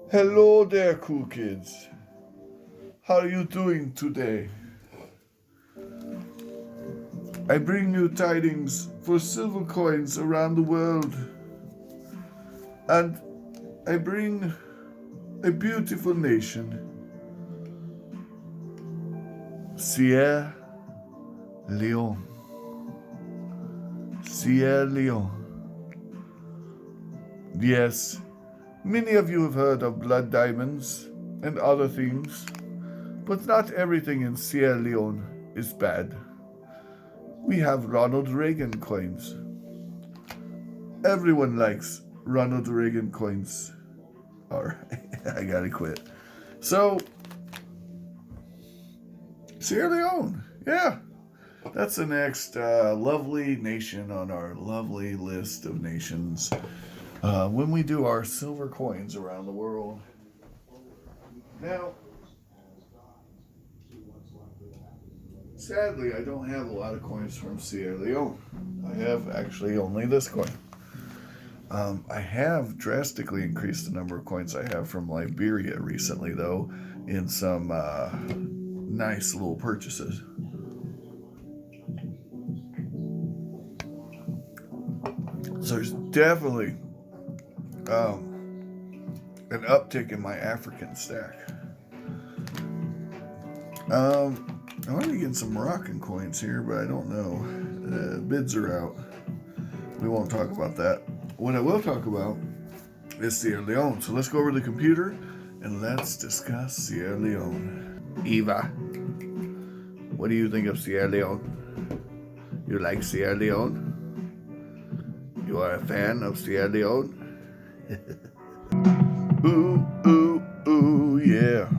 Hello there, cool kids. How are you doing today? I bring you tidings for silver coins around the world, and I bring a beautiful nation, Sierra Leone. Sierra Leone. Yes, many of you have heard of blood diamonds and other things, but not everything in Sierra Leone is bad. We have Ronald Reagan coins. Everyone likes Ronald Reagan coins. Alright, I gotta quit. So, Sierra Leone, yeah. That's the next lovely nation on our lovely list of nations when we do our silver coins around the world. Now, sadly, I don't have a lot of coins from Sierra Leone. I have actually only this coin. I have drastically increased the number of coins I have from Liberia recently, though, in some nice little purchases. So there's definitely an uptick in my African stack. I want to get some Moroccan coins here, but I don't know. Bids are out. We won't talk about that. What I will talk about is Sierra Leone. So let's go over to the computer and let's discuss Sierra Leone. Eva, what do you think of Sierra Leone? You like Sierra Leone? You are a fan of Sierra Leone? Ooh, ooh, ooh, yeah.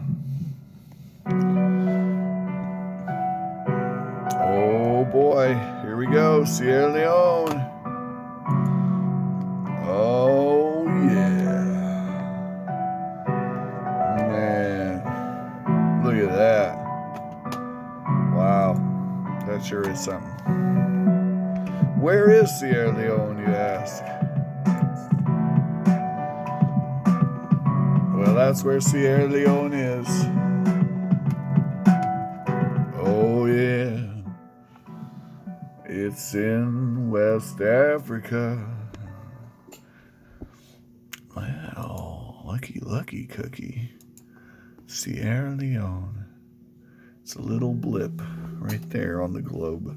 Oh boy, here we go, Sierra Leone. Oh yeah. Man, look at that. Wow, that sure is something. Where is Sierra Leone, you ask? Well, that's where Sierra Leone is. Oh yeah. It's in West Africa. Wow, lucky cookie. Sierra Leone. It's a little blip right there on the globe.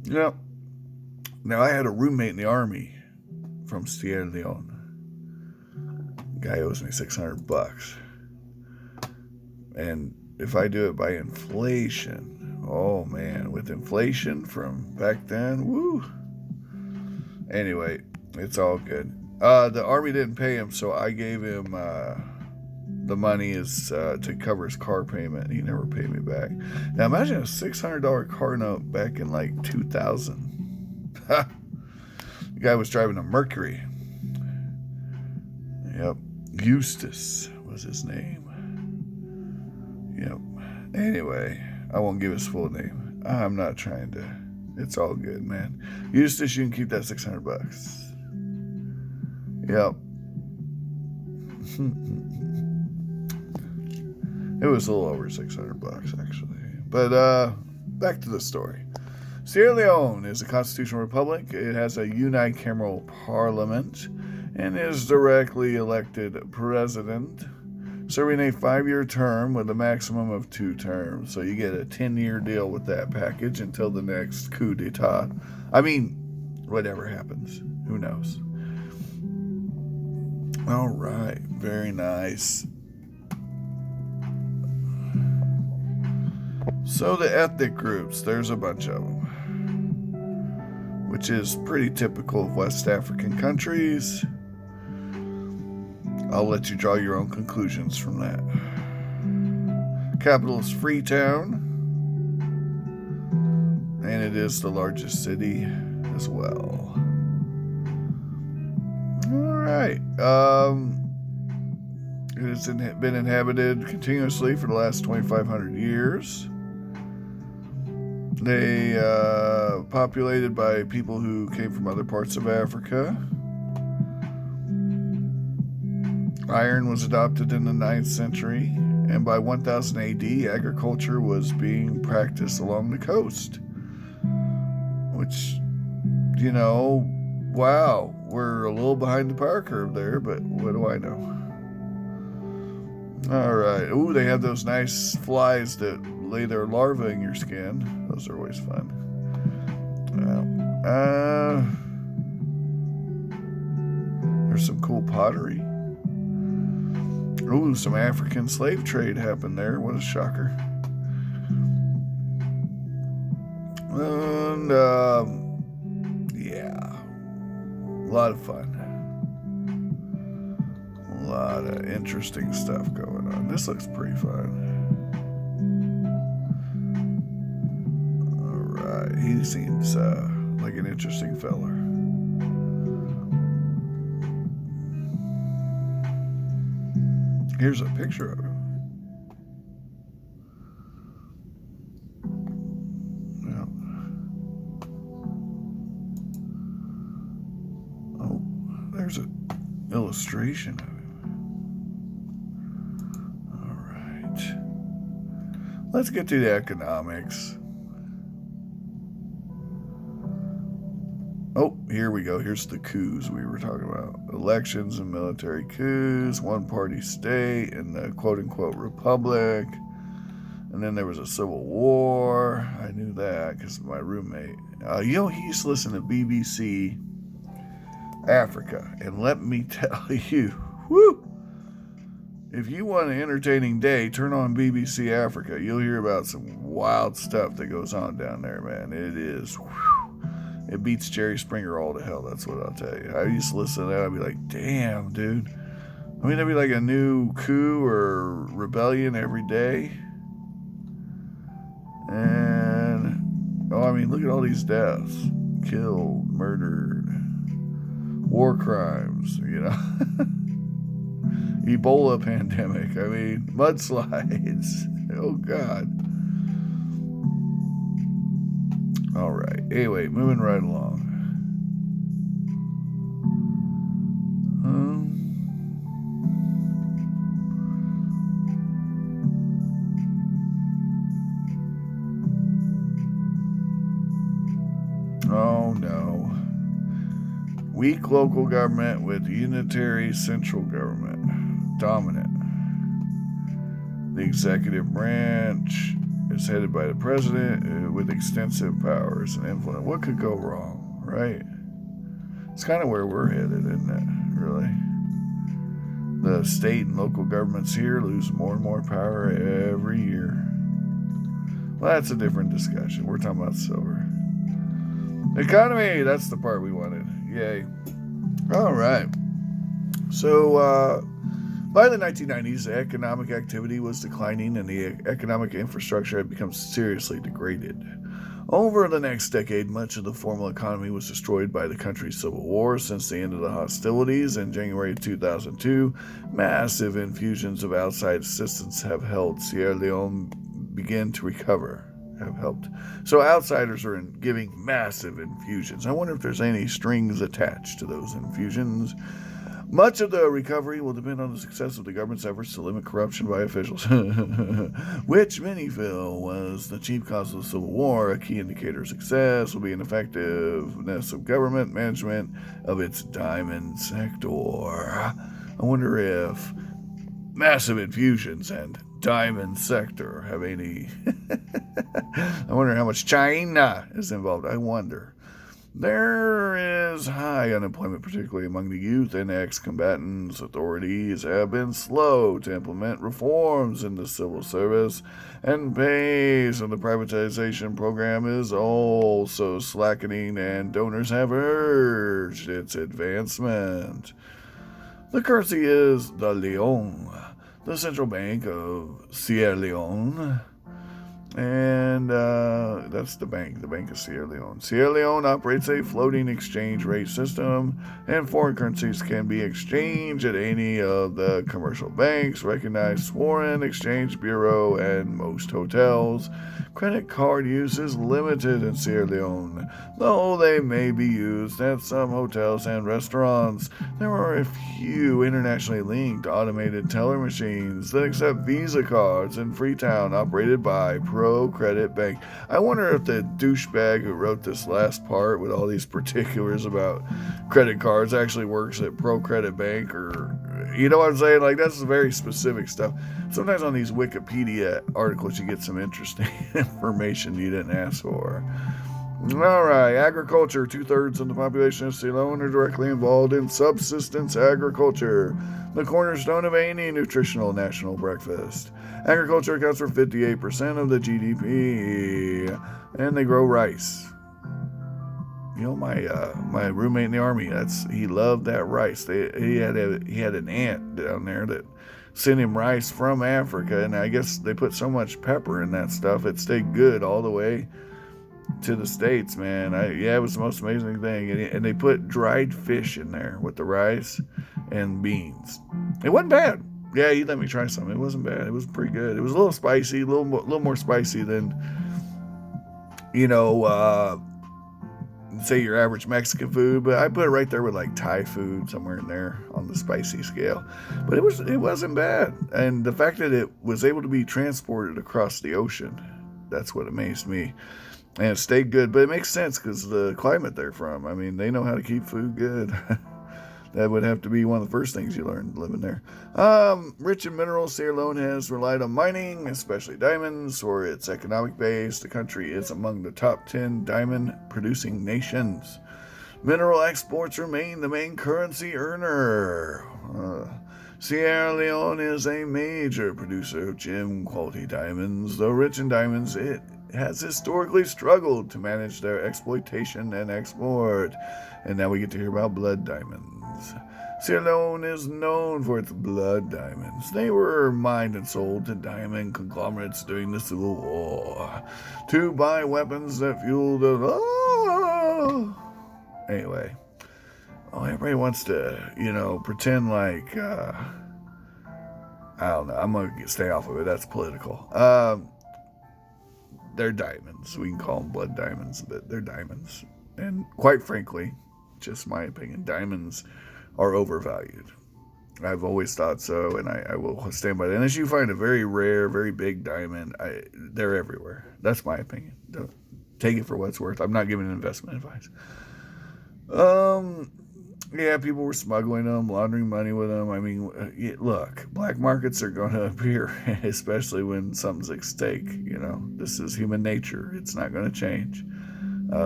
Yep. Now, I had a roommate in the army from Sierra Leone. Guy owes me $600. And if I do it by inflation, oh man, with inflation from back then, woo. Anyway, it's all good. The army didn't pay him, so I gave him the money is to cover his car payment. He never paid me back. Now imagine a $600 car note back in like 2000. The guy was driving a Mercury. Yep, Eustace was his name. Yep. Anyway, I won't give his full name. I'm not trying to. It's all good, man. Eustace, you can keep that $600. Yep. It was a little over $600 actually. But back to the story. Sierra Leone is a constitutional republic. It has a unicameral parliament and is directly elected president, serving a 5-year term with a maximum of 2 terms. So you get a 10-year deal with that package until the next coup d'etat. I mean, whatever happens. Who knows? All right. Very nice. So the ethnic groups, there's a bunch of them, which is pretty typical of West African countries. I'll let you draw your own conclusions from that. Capital is Freetown, and it is the largest city as well. All right. It has been inhabited continuously for the last 2,500 years. They populated by people who came from other parts of Africa. Iron was adopted in the 9th century, and by 1000 AD, agriculture was being practiced along the coast. Which, wow, we're a little behind the power curve there, but what do I know? All right. Ooh, they have those nice flies that lay their larvae in your skin. Those are always fun. There's some cool pottery. Ooh, some African slave trade happened there. What a shocker. And, yeah, a lot of fun. A lot of interesting stuff going on. This looks pretty fun. All right, he seems like an interesting feller. Here's a picture of him. Oh, there's an illustration of him. Let's get to the economics. Oh, here we go. Here's the coups we were talking about. Elections and military coups, one-party state, and the quote-unquote republic. And then there was a civil war. I knew that because of my roommate. He used to listen to BBC Africa. And let me tell you, whoo! If you want an entertaining day, turn on BBC Africa. You'll hear about some wild stuff that goes on down there, man. It is, it beats Jerry Springer all to hell. That's what I'll tell you. I used to listen to that. I'd be like, damn, dude. I mean, there'd be like a new coup or rebellion every day. And, look at all these deaths. Killed, murdered, war crimes, Ebola pandemic. Mudslides. Oh, God. All right. Anyway, moving right along. Oh, no. Weak local government with unitary central government. Dominant. The executive branch is headed by the president with extensive powers and influence. What could go wrong, right? It's kind of where we're headed, isn't it? Really. The state and local governments here lose more and more power every year. Well, that's a different discussion. We're talking about silver. Economy, that's the part we wanted. Yay. All right. So, by the 1990s, economic activity was declining and the economic infrastructure had become seriously degraded. Over the next decade, much of the formal economy was destroyed by the country's civil war. Since the end of the hostilities in January 2002, massive infusions of outside assistance have helped Sierra Leone begin to recover. So outsiders are giving massive infusions. I wonder if there's any strings attached to those infusions. Much of the recovery will depend on the success of the government's efforts to limit corruption by officials, which many feel was the chief cause of the Civil War. A key indicator of success will be an effectiveness of government management of its diamond sector. I wonder if massive infusions and diamond sector have any... I wonder how much China is involved. I wonder. There is high unemployment, particularly among the youth and ex-combatants. Authorities have been slow to implement reforms in the civil service, and pace of the privatization program is also slackening, and donors have urged its advancement. The currency is the Leone, the central bank of Sierra Leone. And that's the Bank of Sierra Leone. Sierra Leone operates a floating exchange rate system, and foreign currencies can be exchanged at any of the commercial banks, recognized foreign exchange bureau, and most hotels. Credit card use is limited in Sierra Leone, though they may be used at some hotels and restaurants. There are a few internationally linked automated teller machines that accept Visa cards in Freetown, operated by Pro Credit Bank. I wonder if the douchebag who wrote this last part with all these particulars about credit cards actually works at Pro Credit Bank, or you know what I'm saying? Like, that's very specific stuff. Sometimes on these Wikipedia articles you get some interesting information you didn't ask for. All right, agriculture. 2/3 of the population of Sierra Leone are directly involved in subsistence agriculture, the cornerstone of any nutritional national breakfast. Agriculture accounts for 58% of the GDP, and they grow rice. You know, my roommate in the army, he loved that rice. He had an aunt down there that sent him rice from Africa, and I guess they put so much pepper in that stuff it stayed good all the way to the States, man. It was the most amazing thing. And they put dried fish in there with the rice and beans. It wasn't bad. Yeah, he let me try some. It wasn't bad. It was pretty good. It was a little spicy, a little more spicy than, you know, say your average Mexican food, but I put it right there with like Thai food, somewhere in there on the spicy scale. But it wasn't bad. And the fact that it was able to be transported across the ocean, that's what amazed me. And it stayed good, but it makes sense because the climate they're from. I mean, they know how to keep food good. That would have to be one of the first things you learn living there. Rich in minerals, Sierra Leone has relied on mining, especially diamonds, for its economic base. The country is among the top 10 diamond-producing nations. Mineral exports remain the main currency earner. Sierra Leone is a major producer of gem-quality diamonds. Though rich in diamonds, it has historically struggled to manage their exploitation and export. And now we get to hear about blood diamonds. Sierra Leone is known for its blood diamonds. They were mined and sold to diamond conglomerates during the Civil War to buy weapons that fueled the... Anyway. Oh, everybody wants to, pretend like... I don't know. I'm going to stay off of it. That's political. They're diamonds. We can call them blood diamonds, but they're diamonds. And quite frankly, just my opinion, diamonds are overvalued. I've always thought so, and I will stand by that. Unless you find a very rare, very big diamond, they're everywhere. That's my opinion. Don't take it for what it's worth. I'm not giving investment advice. Yeah, people were smuggling them, laundering money with them. I mean, look, black markets are going to appear, especially when something's at stake. This is human nature. It's not going to change.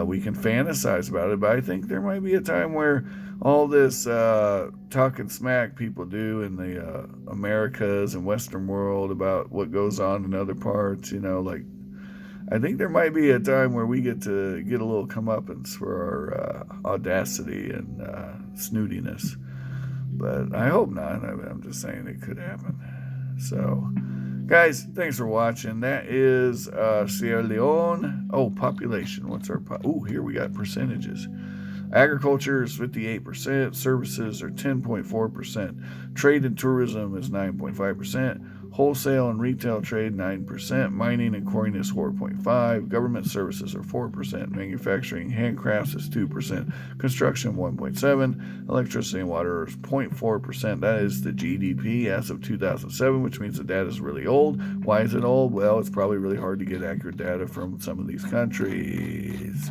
We can fantasize about it, but I think there might be a time where all this talking smack people do in the Americas and Western world about what goes on in other parts, I think there might be a time where we get to get a little comeuppance for our audacity and snootiness. But I hope not. I'm just saying it could happen. So, guys, thanks for watching. That is Sierra Leone. Oh, population. What's our here we got percentages. Agriculture is 58%. Services are 10.4%. Trade and tourism is 9.5%. Wholesale and retail trade 9%. Mining and quarrying is 4.5%. Government services are 4%. Manufacturing handcrafts is 2%. Construction 1.7%. Electricity and water is 0.4%. That is the GDP as of 2007, which means the data is really old. Why is it old? Well, it's probably really hard to get accurate data from some of these countries.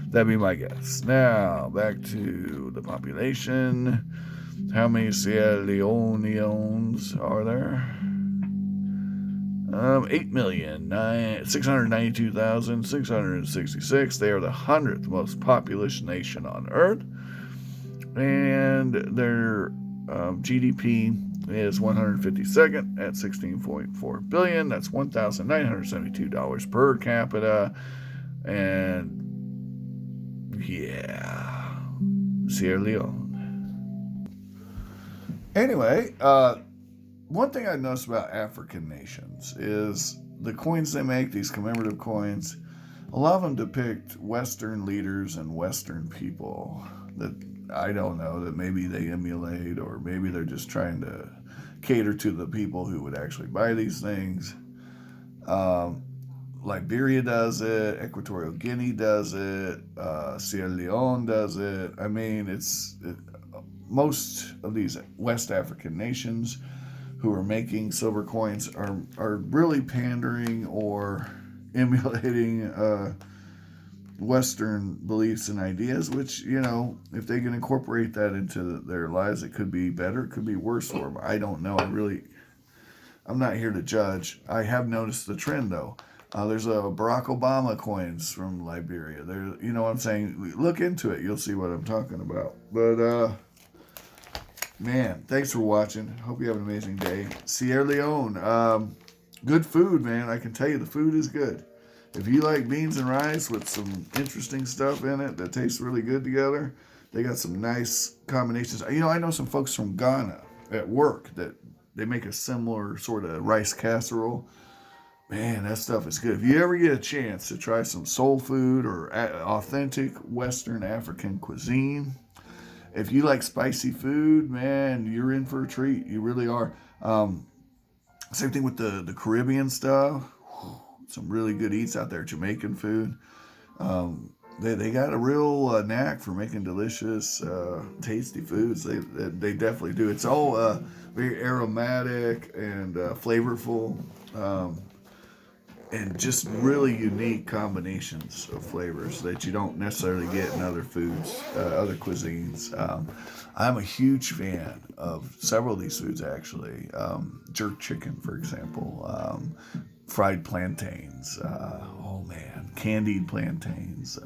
That'd be my guess. Now, back to the population. How many Sierra Leoneans are there? 8,692,666. They are the 100th most populous nation on Earth. And their GDP is 152nd at $16.4 billion. That's $1,972 per capita. And yeah, Sierra Leone. Anyway, one thing I noticed about African nations is the coins they make, these commemorative coins, a lot of them depict Western leaders and Western people that I don't know, that maybe they emulate, or maybe they're just trying to cater to the people who would actually buy these things. Liberia does it, Equatorial Guinea does it, Sierra Leone does it. I mean, most of these West African nations who are making silver coins are really pandering or emulating Western beliefs and ideas, which, if they can incorporate that into their lives, it could be better, it could be worse for them. I don't know. I'm not here to judge. I have noticed the trend, though. There's a Barack Obama coins from Liberia. You know what I'm saying? Look into it. You'll see what I'm talking about. But, man, thanks for watching. Hope you have an amazing day. Sierra Leone. Good food, man. I can tell you the food is good. If you like beans and rice with some interesting stuff in it that tastes really good together, they got some nice combinations. I know some folks from Ghana at work that they make a similar sort of rice casserole. Man, that stuff is good. If you ever get a chance to try some soul food or authentic Western African cuisine, if you like spicy food, man, you're in for a treat. You really are. Same thing with the Caribbean stuff. Some really good eats out there. Jamaican food. They got a real knack for making delicious, tasty foods. They definitely do. It's all very aromatic and flavorful. And just really unique combinations of flavors that you don't necessarily get in other foods, other cuisines. I'm a huge fan of several of these foods, actually. Jerk chicken, for example. Fried plantains. Oh, man. Candied plantains.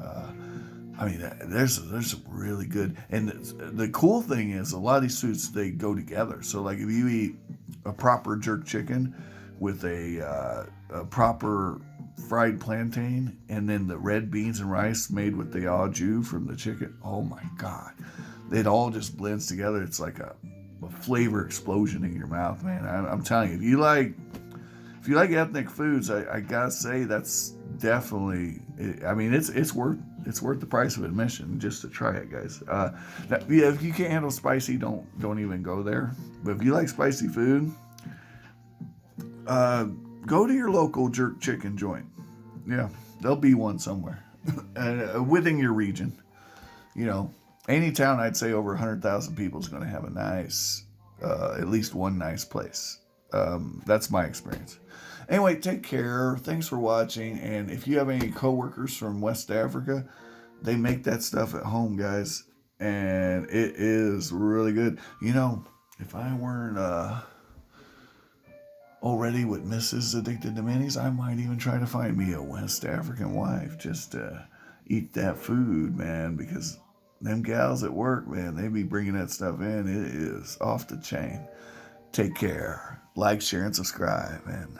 There's some really good. And the cool thing is a lot of these foods, they go together. So, like, if you eat a proper jerk chicken with a proper fried plantain, and then the red beans and rice made with the au jus from the chicken. Oh my God. It all just blends together. It's like a flavor explosion in your mouth, man. I'm telling you, if you like ethnic foods, I gotta say that's definitely, it's worth the price of admission just to try it, guys. If you can't handle spicy, don't even go there. But if you like spicy food, go to your local jerk chicken joint. Yeah, there'll be one somewhere within your region. Any town, I'd say over 100,000 people is going to have a nice, at least one nice place. That's my experience. Anyway, take care. Thanks for watching. And if you have any coworkers from West Africa, they make that stuff at home, guys. And it is really good. If I weren't already with Mrs. Addicted to Minis, I might even try to find me a West African wife just to eat that food, man, because them gals at work, man, they be bringing that stuff in. It is off the chain. Take care. Like, share, and subscribe, and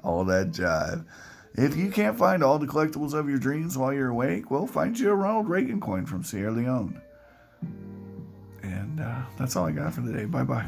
all that jive. If you can't find all the collectibles of your dreams while you're awake, well, find you a Ronald Reagan coin from Sierra Leone. And that's all I got for today. Bye-bye.